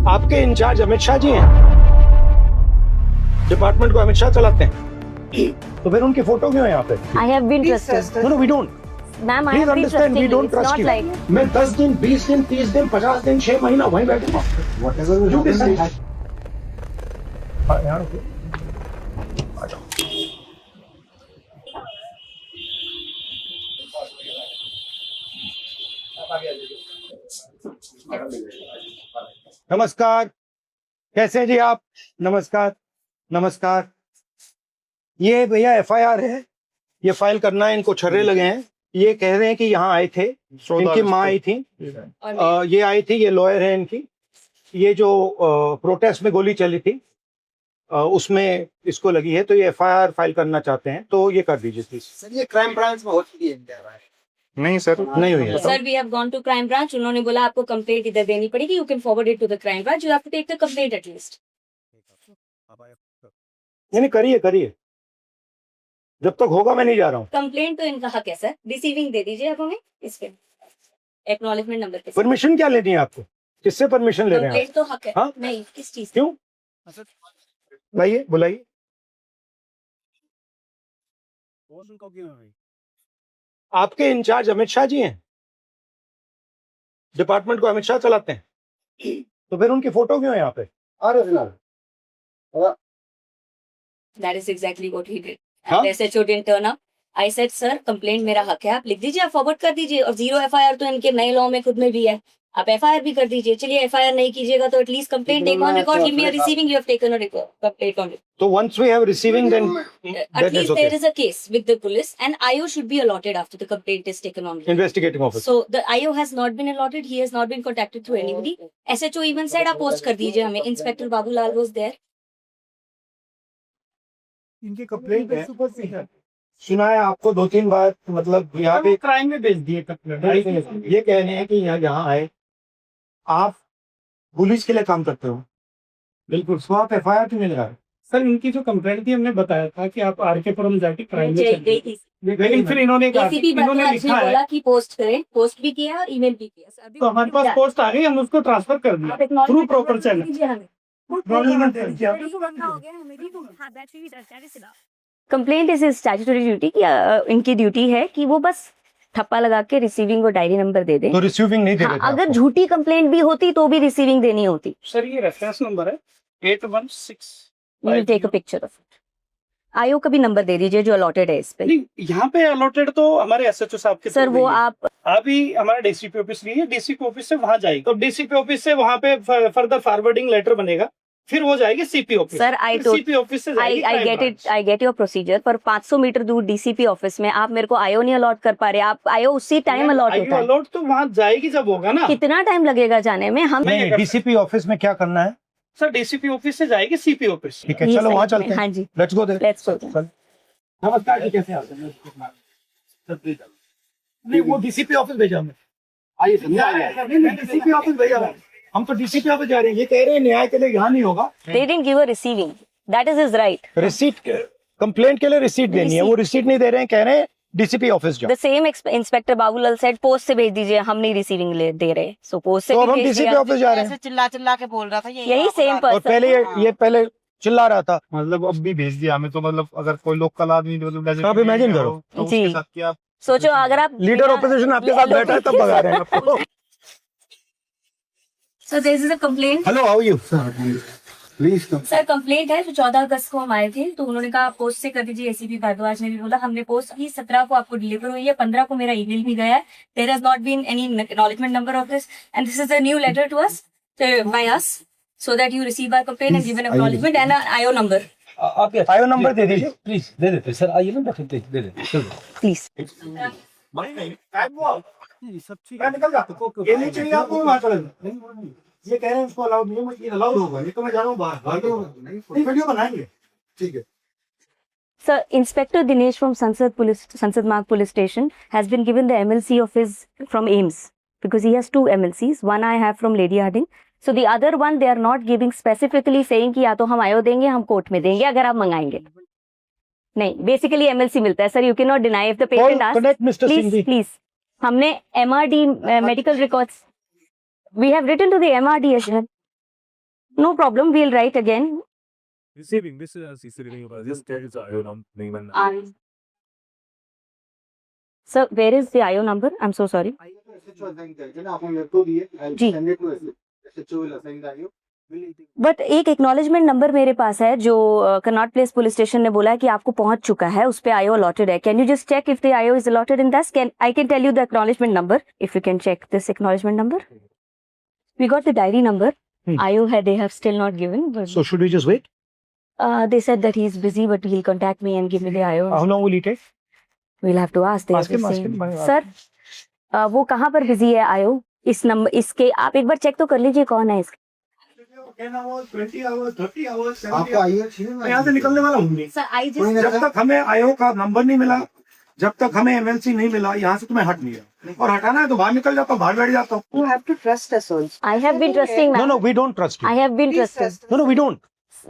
आपके इंचार्ज अमित शाह जी हैं, डिपार्टमेंट को अमित शाह चलाते हैं, तो फिर उनकी फोटो क्यों है यहाँ पे? I have been trusted. No we don't, Ma'am, I please have been understand, we trusting you. Don't It's trust not you. like मैं 10 दिन 20 दिन 30 दिन 50 दिन 6 महीना वहीं बैठूंगा। You decide. यहाँ रुको। आ जाओ। नमस्कार, कैसे हैं जी आप? नमस्कार, नमस्कार। ये भैया एफआईआर है, ये फाइल करना है, इनको छर्रे लगे हैं। ये कह रहे हैं कि यहाँ आए थे, इनकी माँ आई थी, ये आई थी, ये लॉयर है इनकी। ये जो प्रोटेस्ट में गोली चली थी उसमें इसको लगी है, तो ये एफआईआर फाइल करना चाहते हैं, तो ये कर दीजिए प्लीज। सर ये क्राइम ब्रांच में होती है। नहीं सर, नहीं हुई है। Sir, we have gone to crime branch. उन्होंने बोला आपको कंप्लेंट इधर देनी पड़ेगी. You can forward it to the crime branch. You have to take the complaint at least. नहीं करिए करिए, जब तक होगा मैं नहीं जा रहा हूँ। कंप्लेंट तो इनका हक है सर. रिसीविंग दे दीजिए आप हमें इस पे, एक्नॉलेजमेंट नंबर पे. परमिशन क्या लेनी है आपको? किससे परमिशन ले रहे हैं कंप्लेंट तो हक है. हाँ? नहीं, किस चीज? क्यों? लाइए, बुलाइए। आपके इंचार्ज अमित शाह जी हैं, डिपार्टमेंट को अमित शाह चलाते हैं, तो फिर उनकी फोटो क्यों है यहाँ पे? That is exactly what he did. हाँ? And SHO didn't turn up. I said sir, complaint मेरा हक है, आप लिख दीजिए, आप फॉरवर्ड कर दीजिए. और 0 FIR तो इनके नए लॉ में खुद में भी है, आप FIR भी कर दीजिए. चलिए FIR नहीं कीजिएगा तो at least complaint take on record. Give me a receiving, you have taken a complaint on. तो once we have receiving then At least there is a case with the police and IO should be allotted after the complaint is taken on. Investigating officer. So the IO has not been allotted. He has not been contacted through anybody. SHO even said आप post कर दीजिए हमें. Inspector Babulal was there. इनकी complaint है, सुना है आपको 2-3 बार, मतलब यहाँ पे क्राइम में भेज दिए कंप्लेंट। ये कह रहे हैं कि यहाँ आए, आप पुलिस के लिए काम करते हो, बिल्कुल, सो आप FIR क्यों नहीं लगा? सर इनकी जो कंप्लेंट थी हमने बताया था कि आप RK पुरम जाके क्राइम में चले गई थी. लेकिन फिर इन्होंने कहा, ACP इन्होंने बदमाश लिखा ने है बोला कि पोस्ट करें, पोस्ट भी किया और ईमेल भी किया. सर, अभी तो हमारे पास पोस्ट आ गई, हम उसको ट्रांसफर कर दिया through proper channel. Complaint is statutory duty कि इनकी ड्यूटी है कि वो बस ठप्पा लगा के रिसीविंग और डायरी नंबर दे दे. तो रिसीविंग नहीं दे हाँ, रहे थे अगर आपको? झूठी कंप्लेंट भी होती तो भी रिसीविंग देनी होती. सर ये रेफरेंस नंबर है 816। You will take a picture of it. आयोग का भी नंबर दे दीजिए जो अलॉटेड है इस पे. नहीं, यहाँ पे अलॉटेड तो हमारे SHO साहब के सर वो आप अभी हमारा DCP ऑफिस नहीं है, DCP ऑफिस से वहाँ जाएगी, तो DCP ऑफिस से वहाँ पे फर्दर फॉरवर्डिंग लेटर बनेगा, फिर वो जाएगी CP office. Sir CP office से जाएगी आई गेट योर प्रोसीजर, पर 500 मीटर दूर DCP ऑफिस में आप मेरे को आयो नहीं अलॉट कर पा रहे. आप आयो उसी टाइम अलॉट होता है. अलॉट तो वहाँ जाएगी जब होगा ना. कितना टाइम लगेगा जाने में? हम नहीं, DCP ऑफिस में क्या करना है? सर DCP ऑफिस से जाएगी CP ऑफिस. ठीक है, चलो वहाँ चलते हैं. हाँ जी, let's go there. Let's go. नमस्कार जी, कैसे हैं आप? नहीं, वो DCP ऑफिस भेजा हमने। आइए DCP ऑफिस भेजा है। हम तो DCP ऑफिस जा रहे हैं, ये कह रहे हैं न्याय के लिए यहाँ नहीं होगा। They didn't give a receiving. That is his right. Receipt, complaint के लिए रिसीट देनी है, वो रिसीट नहीं दे रहे हैं, कह रहे हैं DCP ऑफिस जाओ। The same Inspector Babulal said post से भेज दीजिए, हम नहीं रिसीविंग दे रहे. सो पोस्ट से तो भी अब हम भेज DCP दिया. ऑफिस जा रहे हैं। चिल्ला चिल्ला के बोल रहा था यही सेम और पर्सन. पहले ये पहले चिल्ला रहा था। मतलब अब भी भेज दिया हमें, तो मतलब अगर कोई लोकल आदमी मतलब आप imagine करो। तो जी. उसके साथ क्या सोचो अगर आप लीडर ऑपोजिशन आपके साथ बैठा है तब भगा रहे हैं आपको। So this is a complaint. Hello, how are you? Sir complaint है जो 14 अगस्त को हम आए थे, तो उन्होंने कहा आप पोस्ट से कर दीजिए. ACP भारद्वाज ने भी बोला हमने पोस्ट की, 17 को आपको डिलीवर हुई है, 15 को मेरा ईमेल भी गया है. There has not been any acknowledgement number of this and this is a new letter to us by us so that you receive our complaint and give an acknowledgement and IO number. आप IO number दे दीजिए please. दे देते sir, आइए ना, बैठे दे देते please. सब ठीक मैं निकल जाता हूँ। ये नहीं चाहिए आपको, वहाँ चले जाओ। ये कह रहे हैं इसको अलाउड नहीं है, मुझे अलाउड होगा, ये तो मैं जा रहा हूँ बाहर, नहीं वीडियो बनाएंगे। ठीक है Sir, Inspector Dinesh from Sansad Marg Police Station has been given the MLC of his from AIMS because he has 2 MLCs. One I have from Lady Harding. So the other one they are not giving specifically saying कि या तो हम आयो देंगे, हम court में देंगे अगर आप मंगाएंगे. नहीं, basically MLC मिलता है. Sir, you cannot deny if the patient asks. Connect Mr. Please, Singh. please. हमने MRD medical records. We have written to the MRD as well. No problem. We'll write again. Receiving this is a CCTV. Just tell us name and Sir, where is the IO number? I'm so sorry. जी. But एक acknowledgement number मेरे पास है जो Connaught place police station ने बोला है कि आपको पहुंच चुका है, उस पे आईओ अलॉटेड है. Can you just check if the IO is allotted in this? Can I can tell you the acknowledgement number if you can check this acknowledgement number. We got the diary number. IO है, they have still not given. But, So should we just wait? they said that he is busy, but he'll contact me and give me the IO. How long will it take? We'll have to ask. They Ask are the him, ask same. him, ask Sir, वो कहाँ पर busy है IO? इस number इसके आप एक बार check तो कर लीजिए कौन है इसका. 10 hours, 20 hours, 30 hours, 70 आपको hours. आईओ चाहिए मैं यहाँ से निकलने वाला हूँ नहीं. सर आई जब तक हमें आईओ का नंबर नहीं मिला, जब तक हमें एमएलसी नहीं मिला, यहाँ से तुम्हें हट नहीं है. और हटाना है तो बाहर निकल जाता हूँ, बाहर बैठ जाता हूँ. You have to trust us also. I have been trusting, No, ma'am. no, we don't trust you. I have been Please trusting. trust us. No, no, we don't.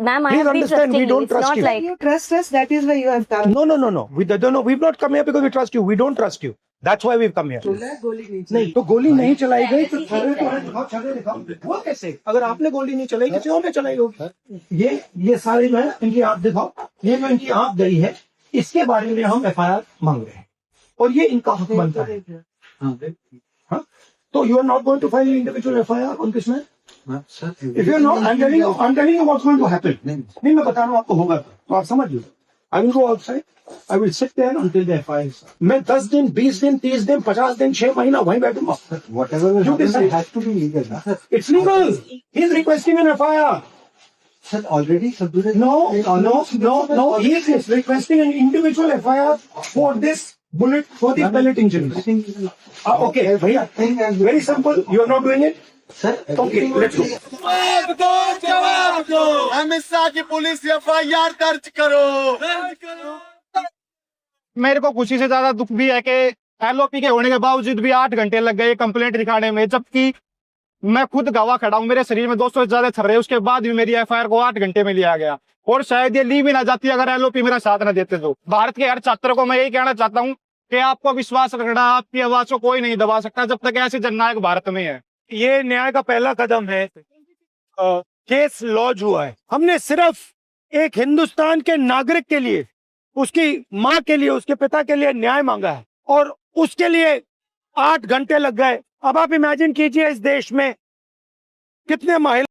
Ma'am, I Please have been understand, trusting we you. don't It's trust not you. like You trust us, that is why you have come. No, no, no, no. We don't come here because we trust you. We don't trust you. That's why we've come here. गोली नहीं नहीं तो गोली नहीं चलाई गई तो छर्रे तो है, दिखाओ छर्रे दिखाओ. वो कैसे? अगर आपने गोली नहीं चलाई किसी और ने चलाई होगी. ये सारी जो है इनकी आंख दिखाओ. ये जो इनकी आंख गई है इसके बारे में हम एफआईआर मांग रहे हैं और ये इनका हक बनता है. हाँ? तो you are not going to file individual FIR on this man. If you are not, I'm telling you what's going to happen. नहीं मैं बता रहा हूँ आपको होगा तो आप समझ लो. I will go outside. I will sit there until the FIR is. मैं 10 दिन, 20 दिन, 30 दिन, 50 दिन, 6 महीना वहीं बैठूंगा. Whatever will You happen, decide. it has to be legal. Sir, It's legal. He's requesting an FIR. sir, already Sabdur has No. He is requesting an individual FIR for this bullet, for the pellet injuries. Okay, भैया. Very simple. You are not doing it. Sir, Okay, let's go. मेरे को खुशी से ज्यादा दुख भी है कि एलओपी के होने के बावजूद भी 8 घंटे लग गए कंप्लेंट दिखाने में, जबकि मैं खुद गवाह खड़ा हूँ. मेरे शरीर में 200 से ज्यादा छर्रे, उसके बाद भी मेरी एफआईआर को 8 घंटे में लिया गया और शायद ये ली भी ना जाती अगर एलओपी मेरा साथ ना देते. तो भारत के हर छात्र को मैं यही कहना चाहता हूँ कि आपको विश्वास रखना, आपकी आवाज को कोई नहीं दबा सकता जब तक ऐसे जननायक भारत में है. ये न्याय का पहला कदम है. केस लॉन्च हुआ है. हमने सिर्फ एक हिंदुस्तान के नागरिक के लिए, उसकी माँ के लिए, उसके पिता के लिए न्याय मांगा है और उसके लिए 8 घंटे लग गए. अब आप इमेजिन कीजिए इस देश में कितने महिला